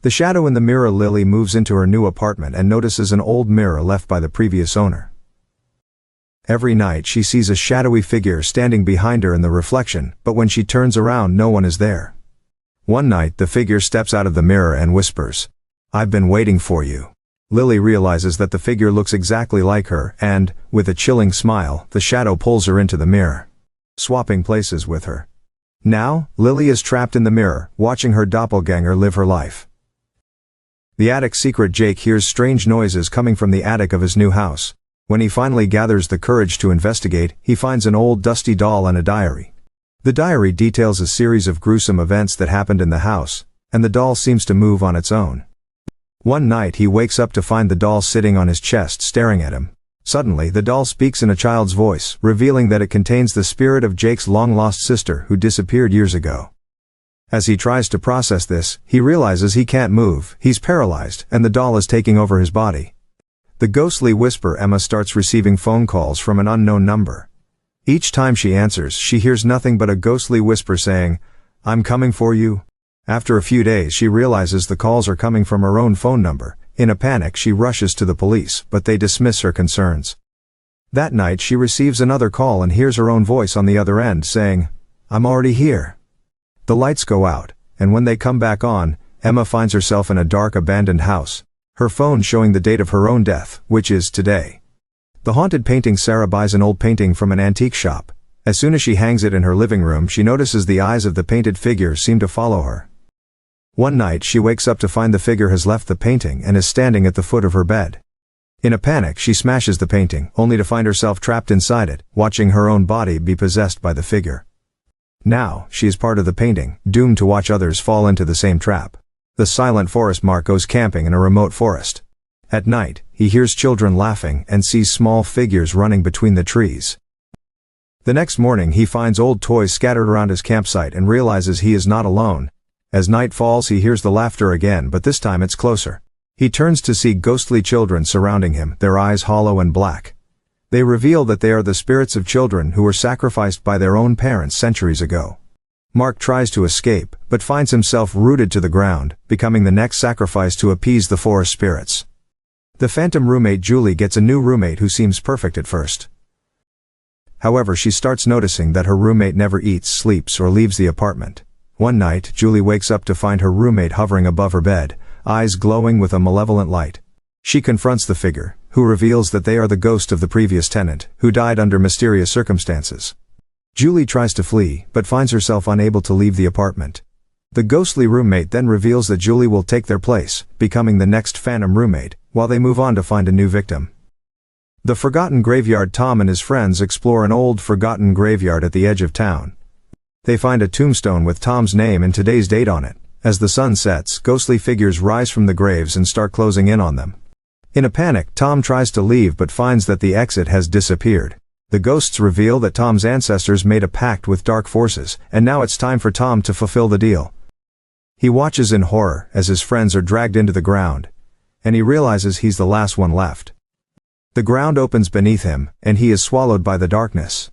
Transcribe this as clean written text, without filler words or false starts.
The shadow in the mirror. Lily moves into her new apartment and notices an old mirror left by the previous owner. Every night she sees a shadowy figure standing behind her in the reflection, but when she turns around no one is there. One night the figure steps out of the mirror and whispers, "I've been waiting for you." Lily realizes that the figure looks exactly like her and, with a chilling smile, the shadow pulls her into the mirror, swapping places with her. Now, Lily is trapped in the mirror, watching her doppelganger live her life. The attic secret. Jake hears strange noises coming from the attic of his new house. When he finally gathers the courage to investigate, he finds an old dusty doll and a diary. The diary details a series of gruesome events that happened in the house, and the doll seems to move on its own. One night he wakes up to find the doll sitting on his chest staring at him. Suddenly the doll speaks in a child's voice, revealing that it contains the spirit of Jake's long-lost sister who disappeared years ago. As he tries to process this, he realizes he can't move, he's paralyzed, and the doll is taking over his body. The ghostly whisper. Emma starts receiving phone calls from an unknown number. Each time she answers, she hears nothing but a ghostly whisper saying, "I'm coming for you." After a few days she realizes the calls are coming from her own phone number. In a panic she rushes to the police, but they dismiss her concerns. That night she receives another call and hears her own voice on the other end saying, "I'm already here." The lights go out, and when they come back on, Emma finds herself in a dark abandoned house, her phone showing the date of her own death, which is today. The haunted painting. Sarah buys an old painting from an antique shop. As soon as she hangs it in her living room she notices the eyes of the painted figure seem to follow her. One night she wakes up to find the figure has left the painting and is standing at the foot of her bed. In a panic she smashes the painting, only to find herself trapped inside it, watching her own body be possessed by the figure. Now, she is part of the painting, doomed to watch others fall into the same trap. The silent forest. Mark goes camping in a remote forest. At night, he hears children laughing and sees small figures running between the trees. The next morning he finds old toys scattered around his campsite and realizes he is not alone. As night falls he hears the laughter again, but this time it's closer. He turns to see ghostly children surrounding him, their eyes hollow and black. They reveal that they are the spirits of children who were sacrificed by their own parents centuries ago. Mark tries to escape, but finds himself rooted to the ground, becoming the next sacrifice to appease the forest spirits. The phantom roommate. Julie gets a new roommate who seems perfect at first. However, she starts noticing that her roommate never eats, sleeps, or leaves the apartment. One night, Julie wakes up to find her roommate hovering above her bed, eyes glowing with a malevolent light. She confronts the figure, who reveals that they are the ghost of the previous tenant, who died under mysterious circumstances. Julie tries to flee, but finds herself unable to leave the apartment. The ghostly roommate then reveals that Julie will take their place, becoming the next phantom roommate, while they move on to find a new victim. The forgotten graveyard. Tom and his friends explore an old forgotten graveyard at the edge of town. They find a tombstone with Tom's name and today's date on it. As the sun sets, ghostly figures rise from the graves and start closing in on them. In a panic, Tom tries to leave but finds that the exit has disappeared. The ghosts reveal that Tom's ancestors made a pact with dark forces, and now it's time for Tom to fulfill the deal. He watches in horror as his friends are dragged into the ground, and he realizes he's the last one left. The ground opens beneath him, and he is swallowed by the darkness.